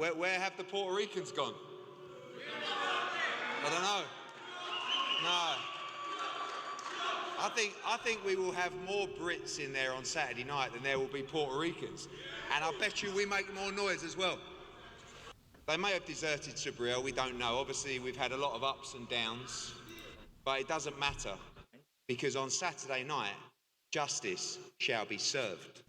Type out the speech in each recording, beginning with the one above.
Where have the Puerto Ricans gone? I don't know. No. I think we will have more Brits in there on Saturday night than there will be Puerto Ricans. And I bet you we make more noise as well. They may have deserted Subriel, we don't know. Obviously, we've had a lot of ups and downs. But it doesn't matter. Because on Saturday night, justice shall be served.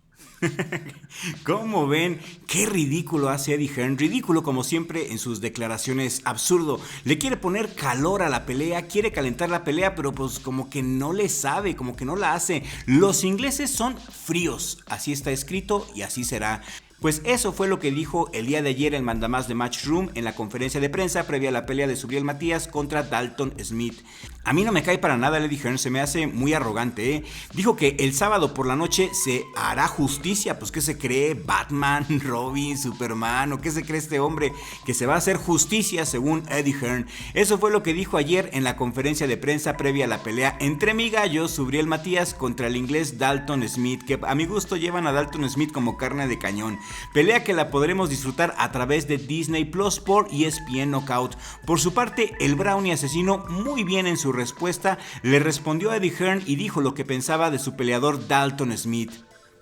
¿Cómo ven? Qué ridículo hace Eddie Hearn, ridículo como siempre en sus declaraciones, absurdo. Le quiere poner calor a la pelea, quiere calentar la pelea, pero pues como que no le sabe, como que no la hace. Los ingleses son fríos, así está escrito y así será. Pues eso fue lo que dijo el día de ayer el mandamás de Matchroom en la conferencia de prensa previa a la pelea de Subriel Matías contra Dalton Smith. A mí no me cae para nada Eddie Hearn, se me hace muy arrogante, ¿eh? Dijo que el sábado por la noche se hará justicia, pues ¿qué se cree? ¿Batman, Robin, Superman o qué se cree este hombre? Que se va a hacer justicia según Eddie Hearn. Eso fue lo que dijo ayer en la conferencia de prensa previa a la pelea entre mi gallo Subriel Matías contra el inglés Dalton Smith, que a mi gusto llevan a Dalton Smith como carne de cañón. Pelea que la podremos disfrutar a través de Disney Plus por ESPN Knockout. Por su parte, el Brownie asesino, muy bien en su respuesta, le respondió a Eddie Hearn y dijo lo que pensaba de su peleador Dalton Smith.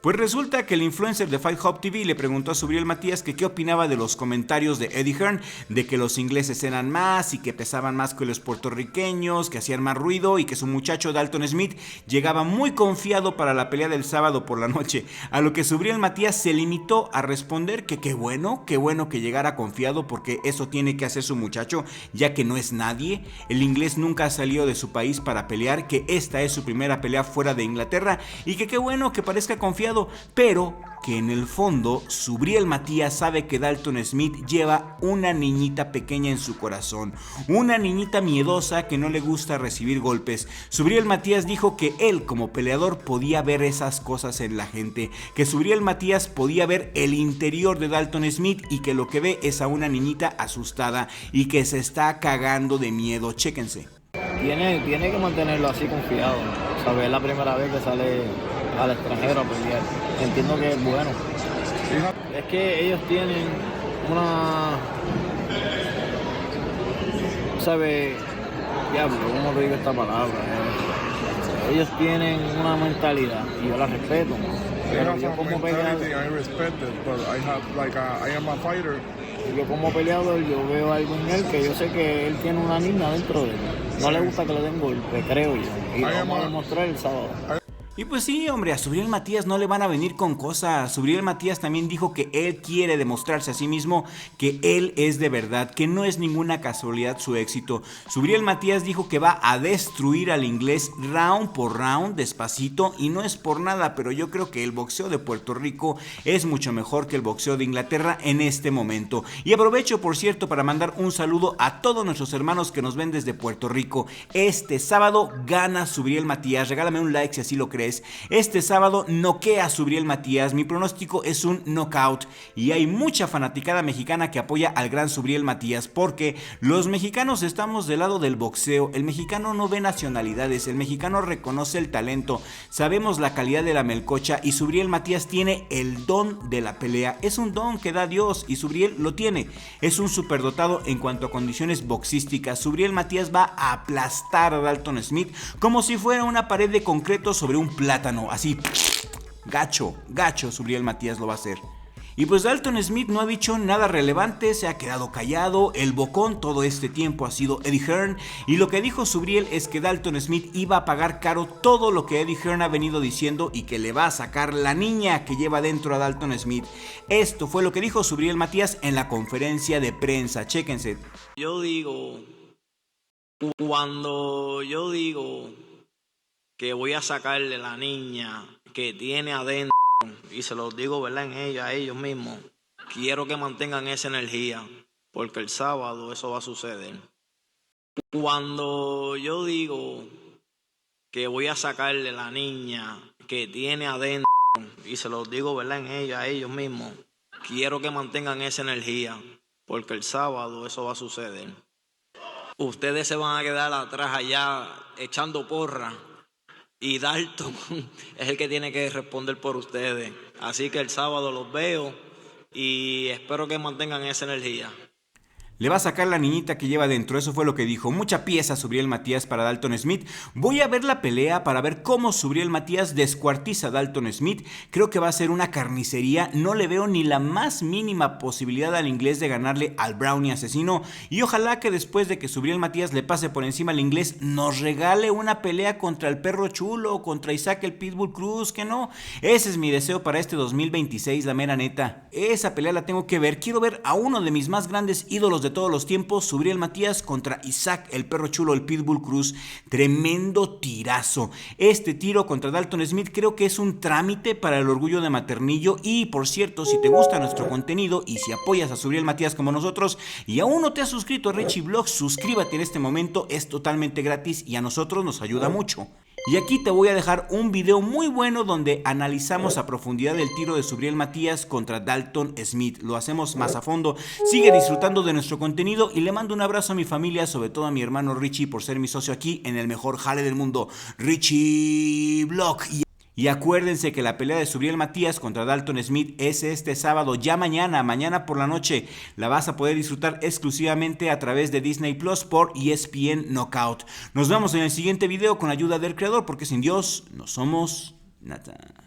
Pues resulta que el influencer de Fight Hub TV le preguntó a Subriel Matías que qué opinaba de los comentarios de Eddie Hearn, de que los ingleses eran más y que pesaban más que los puertorriqueños, que hacían más ruido y que su muchacho Dalton Smith llegaba muy confiado para la pelea del sábado por la noche, a lo que Subriel Matías se limitó a responder que qué bueno que llegara confiado porque eso tiene que hacer su muchacho, ya que no es nadie, el inglés nunca ha salido de su país para pelear, que esta es su primera pelea fuera de Inglaterra y que qué bueno que parezca confiado, pero que en el fondo Subriel Matías sabe que Dalton Smith lleva una niñita pequeña en su corazón, una niñita miedosa que no le gusta recibir golpes. Subriel Matías dijo que él como peleador podía ver esas cosas en la gente, que Subriel Matías podía ver el interior de Dalton Smith y que lo que ve es a una niñita asustada y que se está cagando de miedo. Chéquense. Tiene que mantenerlo así confiado, ¿sabes? Es la primera vez que sale al extranjero a pelear. Entiendo que es bueno. Es que ellos tienen una... ¿Sabes? Diablo, ¿cómo te digo esta palabra? Ellos tienen una mentalidad y yo la respeto. Pero yo como peleador... Yo como peleador, yo veo algo en él que yo sé que él tiene una niña dentro de él. No le gusta que le den golpe, creo yo. Y lo vamos a demostrar el sábado. Y pues sí, hombre, a Subriel Matías no le van a venir con cosas. Subriel Matías también dijo que él quiere demostrarse a sí mismo que él es de verdad, que no es ninguna casualidad su éxito. Subriel Matías dijo que va a destruir al inglés round por round, despacito, y no es por nada, pero yo creo que el boxeo de Puerto Rico es mucho mejor que el boxeo de Inglaterra en este momento. Y aprovecho, por cierto, para mandar un saludo a todos nuestros hermanos que nos ven desde Puerto Rico. Este sábado gana Subriel Matías, regálame un like si así lo crees. Este sábado noquea a Subriel Matías, mi pronóstico es un knockout y hay mucha fanaticada mexicana que apoya al gran Subriel Matías porque los mexicanos estamos del lado del boxeo, el mexicano no ve nacionalidades, el mexicano reconoce el talento, sabemos la calidad de la melcocha y Subriel Matías tiene el don de la pelea, es un don que da Dios y Subriel lo tiene, es un superdotado en cuanto a condiciones boxísticas. Subriel Matías va a aplastar a Dalton Smith como si fuera una pared de concreto sobre un plátano, así, gacho, Subriel Matías lo va a hacer. Y pues Dalton Smith no ha dicho nada relevante, se ha quedado callado, el bocón todo este tiempo ha sido Eddie Hearn, y lo que dijo Subriel es que Dalton Smith iba a pagar caro todo lo que Eddie Hearn ha venido diciendo y que le va a sacar la niña que lleva dentro a Dalton Smith. Esto fue lo que dijo Subriel Matías en la conferencia de prensa, chéquense. Cuando yo digo que voy a sacarle la niña que tiene adentro, y se los digo, ¿verdad? A ellos mismos, quiero que mantengan esa energía, porque el sábado eso va a suceder. Cuando yo digo que voy a sacarle la niña que tiene adentro, y se los digo, ¿verdad? A ellos mismos, quiero que mantengan esa energía, porque el sábado eso va a suceder. Ustedes se van a quedar atrás allá echando porra y Dalton es el que tiene que responder por ustedes. Así que el sábado los veo y espero que mantengan esa energía. Le va a sacar la niñita que lleva dentro, eso fue lo que dijo. Mucha pieza Subriel Matías para Dalton Smith. Voy a ver la pelea para ver cómo Subriel Matías descuartiza a Dalton Smith. Creo que va a ser una carnicería. No le veo ni la más mínima posibilidad al inglés de ganarle al Brownie asesino. Y ojalá que después de que Subriel Matías le pase por encima al inglés, nos regale una pelea contra el Perro Chulo o contra Isaac el Pitbull Cruz, que no. Ese es mi deseo para este 2026, la mera neta. Esa pelea la tengo que ver. Quiero ver a uno de mis más grandes ídolos de todos los tiempos, Subriel Matías contra Isaac el Perro Chulo, el Pitbull Cruz. Tremendo tirazo. Este tiro contra Dalton Smith creo que es un trámite para el orgullo de Maternillo. Y por cierto, si te gusta nuestro contenido y si apoyas a Subriel Matías como nosotros y aún no te has suscrito a Richie Vlogs, suscríbete en este momento, es totalmente gratis y a nosotros nos ayuda mucho. Y aquí te voy a dejar un video muy bueno donde analizamos a profundidad el tiro de Subriel Matías contra Dalton Smith. Lo hacemos más a fondo. Sigue disfrutando de nuestro contenido y le mando un abrazo a mi familia, sobre todo a mi hermano Richie por ser mi socio aquí en el mejor jale del mundo, Richie Vlog. Y acuérdense que la pelea de Subriel Matías contra Dalton Smith es este sábado, ya mañana por la noche. La vas a poder disfrutar exclusivamente a través de Disney Plus por ESPN Knockout. Nos vemos en el siguiente video con ayuda del creador, porque sin Dios no somos nada.